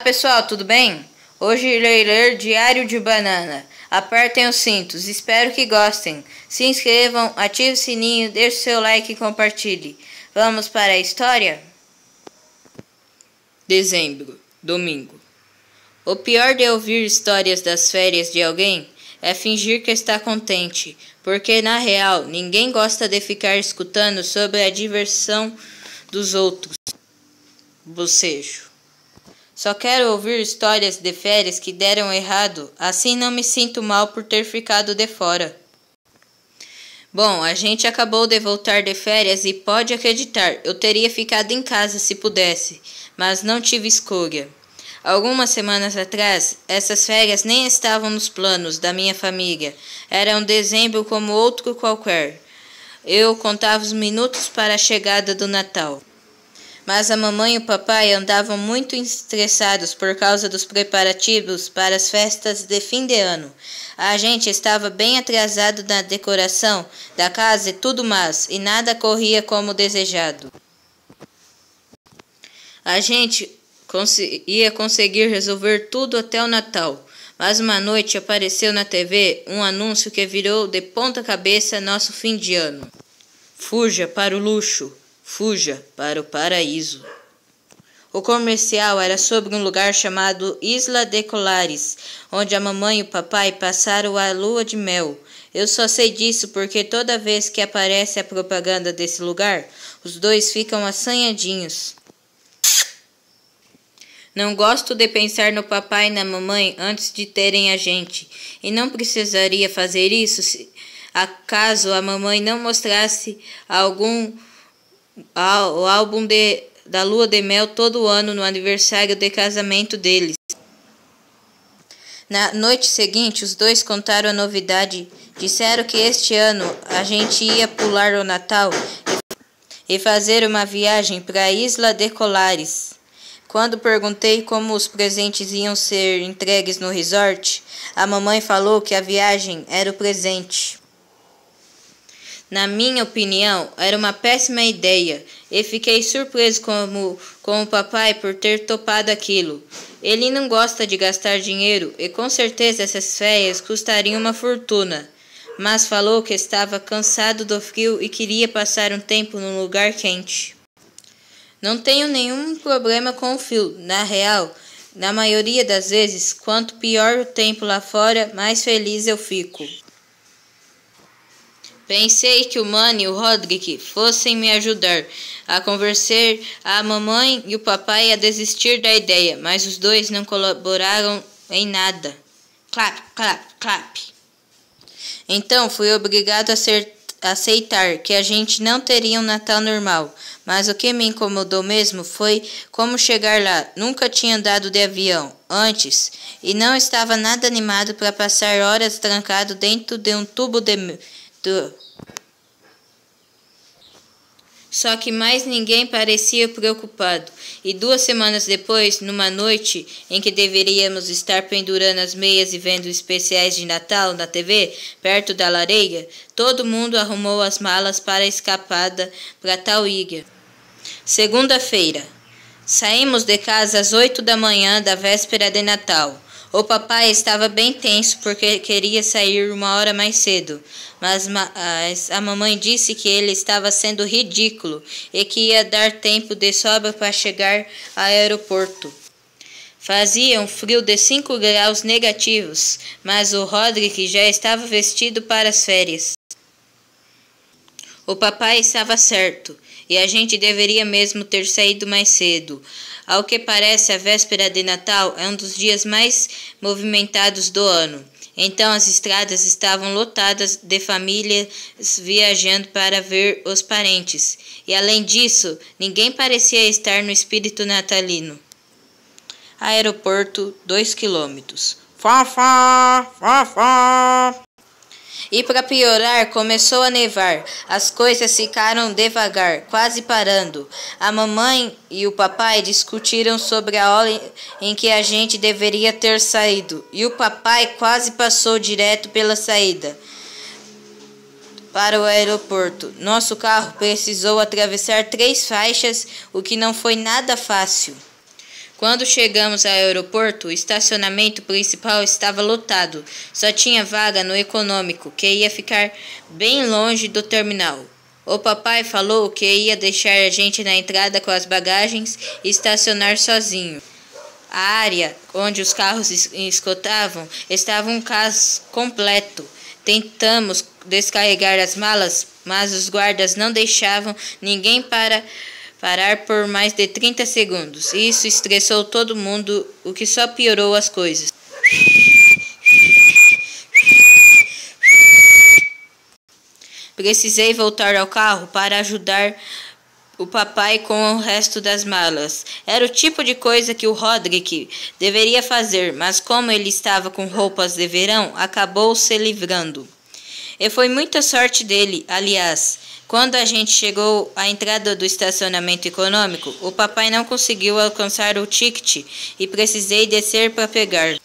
Pessoal, tudo bem? Hoje irei ler Diário de Banana. Apertem os cintos, espero que gostem. Se inscrevam, ative o sininho, deixe seu like e compartilhe. Vamos para a história? Dezembro, domingo. O pior de ouvir histórias das férias de alguém é fingir que está contente, porque na real ninguém gosta de ficar escutando sobre a diversão dos outros. Bocejo. Só quero ouvir histórias de férias que deram errado, assim não me sinto mal por ter ficado de fora. Bom, a gente acabou de voltar de férias e pode acreditar, eu teria ficado em casa se pudesse, mas não tive escolha. Algumas semanas atrás, essas férias nem estavam nos planos da minha família, era um dezembro como outro qualquer. Eu contava os minutos para a chegada do Natal. Mas a mamãe e o papai andavam muito estressados por causa dos preparativos para as festas de fim de ano. A gente estava bem atrasado na decoração da casa e tudo mais, e nada corria como desejado. A gente ia conseguir resolver tudo até o Natal, mas uma noite apareceu na TV um anúncio que virou de ponta cabeça nosso fim de ano. Fuja para o luxo. Fuja para o paraíso. O comercial era sobre um lugar chamado Isla de Colares, onde a mamãe e o papai passaram a lua de mel. Eu só sei disso porque toda vez que aparece a propaganda desse lugar, os dois ficam assanhadinhos. Não gosto de pensar no papai e na mamãe antes de terem a gente, e não precisaria fazer isso se acaso a mamãe não mostrasse o álbum da lua de mel todo ano no aniversário de casamento deles. Na noite seguinte, os dois contaram a novidade. Disseram que este ano a gente ia pular o Natal e fazer uma viagem para a Isla de Colares. Quando perguntei como os presentes iam ser entregues no resort, a mamãe falou que a viagem era o presente. Na minha opinião, era uma péssima ideia, e fiquei surpreso com o papai por ter topado aquilo. Ele não gosta de gastar dinheiro, e com certeza essas férias custariam uma fortuna, mas falou que estava cansado do frio e queria passar um tempo num lugar quente. Não tenho nenhum problema com o frio, na real, na maioria das vezes, quanto pior o tempo lá fora, mais feliz eu fico. Pensei que o Manny e o Roderick fossem me ajudar a convencer a mamãe e o papai a desistir da ideia, mas os dois não colaboraram em nada. Clap, clap, clap. Então fui obrigado a aceitar que a gente não teria um Natal normal, mas o que me incomodou mesmo foi como chegar lá. Nunca tinha andado de avião antes e não estava nada animado para passar horas trancado dentro de um tubo Só que mais ninguém parecia preocupado, e 2 semanas depois, numa noite em que deveríamos estar pendurando as meias e vendo especiais de Natal na TV, perto da lareira, todo mundo arrumou as malas para a escapada para tal ilha. Segunda-feira. Saímos de casa às 8 da manhã da véspera de Natal. O papai estava bem tenso porque queria sair 1 hora mais cedo, mas a mamãe disse que ele estava sendo ridículo e que ia dar tempo de sobra para chegar ao aeroporto. Fazia um frio de 5 graus negativos, mas o Roderick já estava vestido para as férias. O papai estava certo, e a gente deveria mesmo ter saído mais cedo. Ao que parece, a véspera de Natal é um dos dias mais movimentados do ano. Então as estradas estavam lotadas de famílias viajando para ver os parentes. E além disso, ninguém parecia estar no espírito natalino. Aeroporto, 2 quilômetros. Fá, fá, fá, fá. E para piorar, começou a nevar. As coisas ficaram devagar, quase parando. A mamãe e o papai discutiram sobre a hora em que a gente deveria ter saído. E o papai quase passou direto pela saída para o aeroporto. Nosso carro precisou atravessar 3 faixas, o que não foi nada fácil. Quando chegamos ao aeroporto, o estacionamento principal estava lotado. Só tinha vaga no econômico, que ia ficar bem longe do terminal. O papai falou que ia deixar a gente na entrada com as bagagens e estacionar sozinho. A área onde os carros escotavam estava um caos completo. Tentamos descarregar as malas, mas os guardas não deixavam ninguém parar por mais de 30 segundos. Isso estressou todo mundo, o que só piorou as coisas. Precisei voltar ao carro para ajudar o papai com o resto das malas. Era o tipo de coisa que o Roderick deveria fazer, mas como ele estava com roupas de verão, acabou se livrando. E foi muita sorte dele, aliás. Quando a gente chegou à entrada do estacionamento econômico, o papai não conseguiu alcançar o ticket e precisei descer para pegar.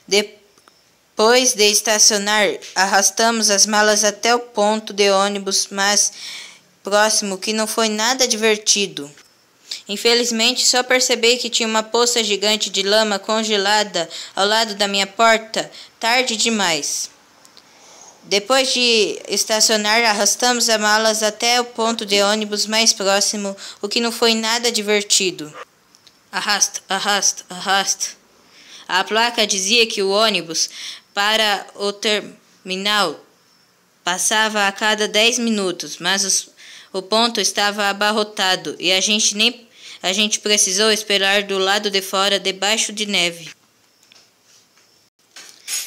Depois de estacionar, arrastamos as malas até o ponto de ônibus mais próximo, que não foi nada divertido. Infelizmente, só percebi que tinha uma poça gigante de lama congelada ao lado da minha porta, tarde demais. Depois de estacionar, arrastamos as malas até o ponto de ônibus mais próximo, o que não foi nada divertido. Arrasta, arrasta, arrasta. A placa dizia que o ônibus para o terminal passava a cada 10 minutos, mas o ponto estava abarrotado e a gente precisou esperar do lado de fora, debaixo de neve.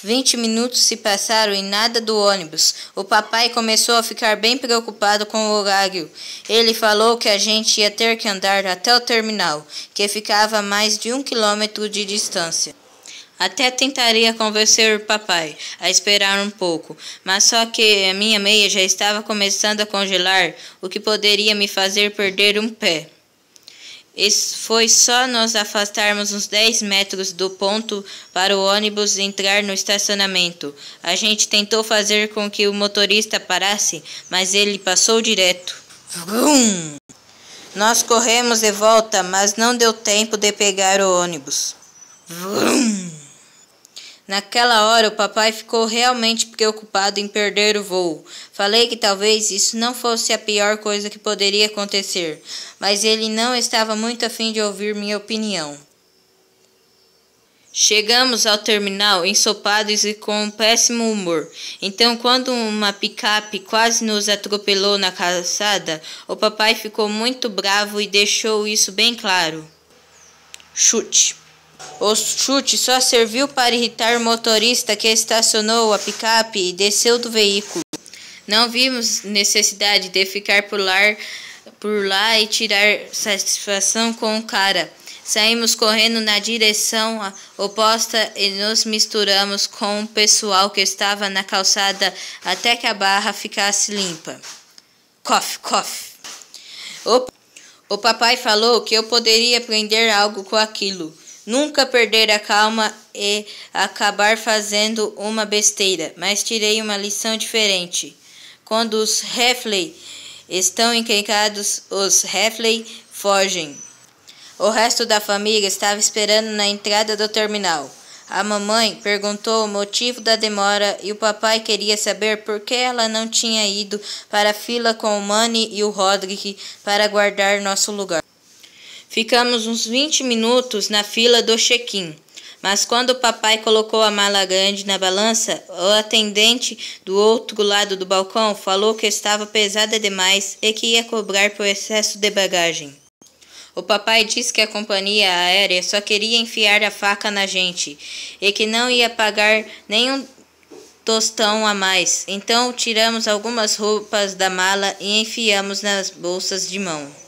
20 minutos se passaram e nada do ônibus. O papai começou a ficar bem preocupado com o horário. Ele falou que a gente ia ter que andar até o terminal, que ficava a mais de 1 quilômetro de distância. Até tentaria convencer o papai a esperar um pouco, mas só que a minha meia já estava começando a congelar, o que poderia me fazer perder um pé. Foi só nos afastarmos uns 10 metros do ponto para o ônibus entrar no estacionamento. A gente tentou fazer com que o motorista parasse, mas ele passou direto. Vrum! Nós corremos de volta, mas não deu tempo de pegar o ônibus. Vrum! Naquela hora, o papai ficou realmente preocupado em perder o voo. Falei que talvez isso não fosse a pior coisa que poderia acontecer, mas ele não estava muito afim de ouvir minha opinião. Chegamos ao terminal ensopados e com um péssimo humor. Então, quando uma picape quase nos atropelou na calçada, o papai ficou muito bravo e deixou isso bem claro. Chute. O chute só serviu para irritar o motorista que estacionou a picape e desceu do veículo. Não vimos necessidade de ficar por lá e tirar satisfação com o cara. Saímos correndo na direção oposta e nos misturamos com o pessoal que estava na calçada até que a barra ficasse limpa. Cof, cof. O papai falou que eu poderia aprender algo com aquilo. Nunca perder a calma e acabar fazendo uma besteira, mas tirei uma lição diferente. Quando os Heffley estão encrencados, os Heffley fogem. O resto da família estava esperando na entrada do terminal. A mamãe perguntou o motivo da demora e o papai queria saber por que ela não tinha ido para a fila com o Manny e o Roderick para guardar nosso lugar. Ficamos uns 20 minutos na fila do check-in, mas quando o papai colocou a mala grande na balança, o atendente do outro lado do balcão falou que estava pesada demais e que ia cobrar por excesso de bagagem. O papai disse que a companhia aérea só queria enfiar a faca na gente e que não ia pagar nenhum tostão a mais. Então tiramos algumas roupas da mala e enfiamos nas bolsas de mão.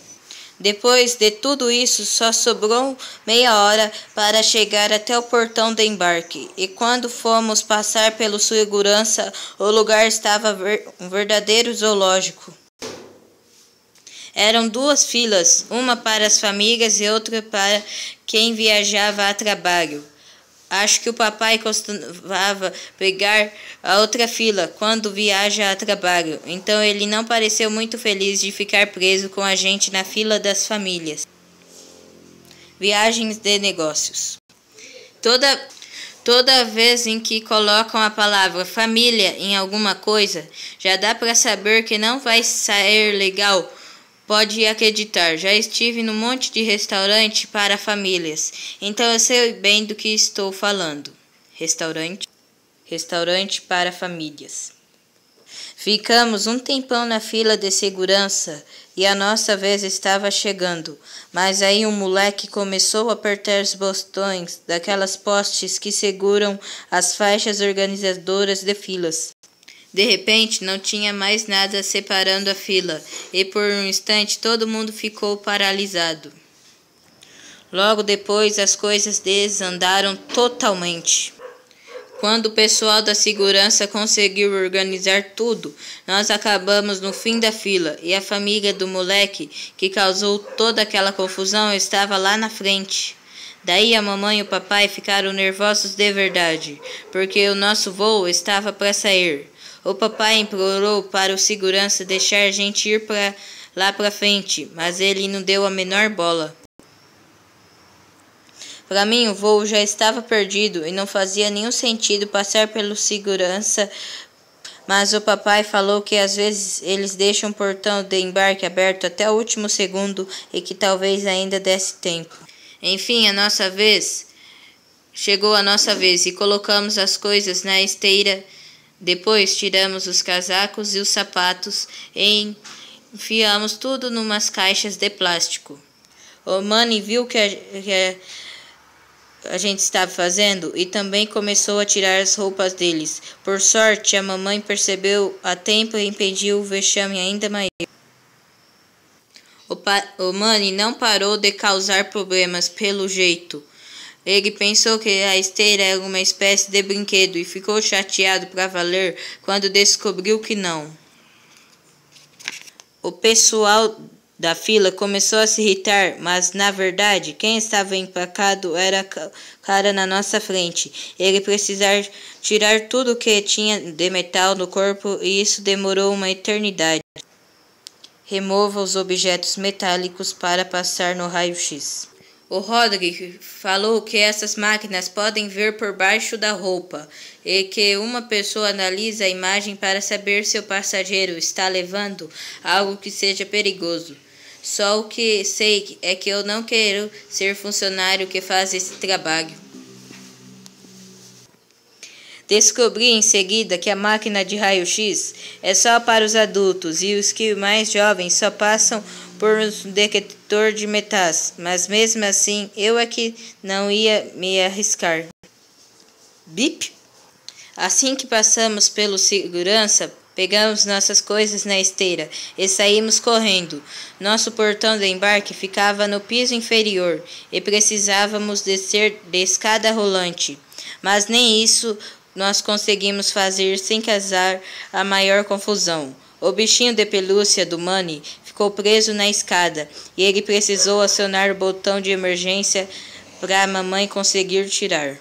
Depois de tudo isso, só sobrou meia hora para chegar até o portão de embarque. E quando fomos passar pelo segurança, o lugar estava um verdadeiro zoológico. Eram 2 filas, uma para as famílias e outra para quem viajava a trabalho. Acho que o papai costumava pegar a outra fila quando viaja a trabalho, então ele não pareceu muito feliz de ficar preso com a gente na fila das famílias. viagens de negócios. Toda vez em que colocam a palavra família em alguma coisa, já dá para saber que não vai sair legal. Pode acreditar, já estive num monte de restaurante para famílias, então eu sei bem do que estou falando. Restaurante para famílias. Ficamos um tempão na fila de segurança e a nossa vez estava chegando, mas aí um moleque começou a apertar os botões daquelas postes que seguram as faixas organizadoras de filas. De repente, não tinha mais nada separando a fila, e por um instante todo mundo ficou paralisado. Logo depois, as coisas desandaram totalmente. Quando o pessoal da segurança conseguiu organizar tudo, nós acabamos no fim da fila, e a família do moleque, que causou toda aquela confusão, estava lá na frente. Daí a mamãe e o papai ficaram nervosos de verdade, porque o nosso voo estava para sair. O papai implorou para o segurança deixar a gente ir lá para frente, mas ele não deu a menor bola. Para mim, o voo já estava perdido e não fazia nenhum sentido passar pelo segurança, mas o papai falou que às vezes eles deixam o portão de embarque aberto até o último segundo e que talvez ainda desse tempo. Enfim, chegou a nossa vez e colocamos as coisas na esteira. Depois tiramos os casacos e os sapatos e enfiamos tudo numas caixas de plástico. O Manny viu que a gente estava fazendo e também começou a tirar as roupas deles. Por sorte, a mamãe percebeu a tempo e impediu o vexame ainda maior. O Manny não parou de causar problemas pelo jeito. Ele pensou que a esteira era uma espécie de brinquedo e ficou chateado para valer quando descobriu que não. O pessoal da fila começou a se irritar, mas na verdade quem estava empacado era o cara na nossa frente. Ele precisava tirar tudo que tinha de metal no corpo e isso demorou uma eternidade. Remova os objetos metálicos para passar no raio-x. O Roderick falou que essas máquinas podem ver por baixo da roupa e que uma pessoa analisa a imagem para saber se o passageiro está levando algo que seja perigoso. Só o que sei é que eu não quero ser funcionário que faz esse trabalho. Descobri em seguida que a máquina de raio-x é só para os adultos e os que mais jovens só passam por um detector de metais, mas mesmo assim eu é que não ia me arriscar. Bip! Assim que passamos pelo segurança, pegamos nossas coisas na esteira e saímos correndo. Nosso portão de embarque ficava no piso inferior e precisávamos descer de escada rolante, mas nem isso nós conseguimos fazer sem causar a maior confusão. O bichinho de pelúcia do Manny ficou preso na escada e ele precisou acionar o botão de emergência para a mamãe conseguir tirar.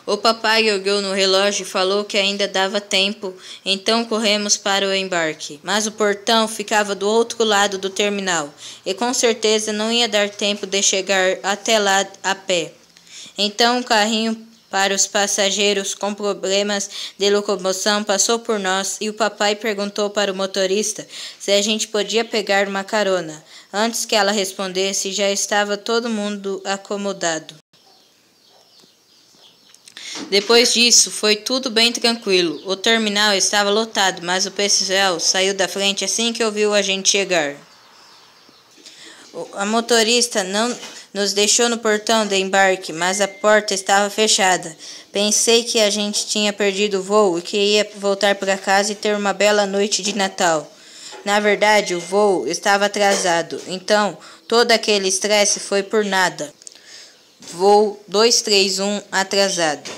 O papai olhou no relógio e falou que ainda dava tempo, então corremos para o embarque. Mas o portão ficava do outro lado do terminal e com certeza não ia dar tempo de chegar até lá a pé. Então o carrinho para os passageiros com problemas de locomoção passou por nós e o papai perguntou para o motorista se a gente podia pegar uma carona. Antes que ela respondesse, já estava todo mundo acomodado. Depois disso, foi tudo bem tranquilo. O terminal estava lotado, mas o pessoal saiu da frente assim que ouviu a gente chegar. A motorista não nos deixou no portão de embarque, mas a porta estava fechada. Pensei que a gente tinha perdido o voo e que ia voltar para casa e ter uma bela noite de Natal. Na verdade, o voo estava atrasado, então todo aquele estresse foi por nada. Voo 231 atrasado.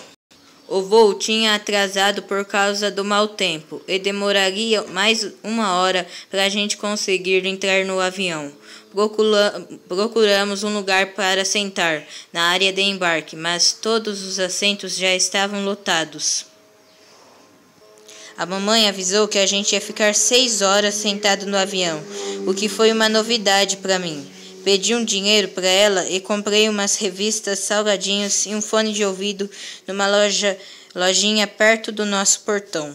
O voo tinha atrasado por causa do mau tempo e demoraria mais 1 hora para a gente conseguir entrar no avião. Procuramos um lugar para sentar na área de embarque, mas todos os assentos já estavam lotados. A mamãe avisou que a gente ia ficar 6 horas sentado no avião, o que foi uma novidade para mim. Pedi um dinheiro para ela e comprei umas revistas, salgadinhos e um fone de ouvido numa lojinha perto do nosso portão.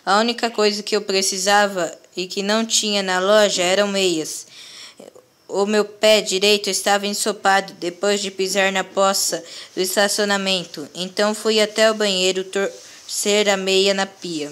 A única coisa que eu precisava e que não tinha na loja eram meias. O meu pé direito estava ensopado depois de pisar na poça do estacionamento, então fui até o banheiro torcer a meia na pia.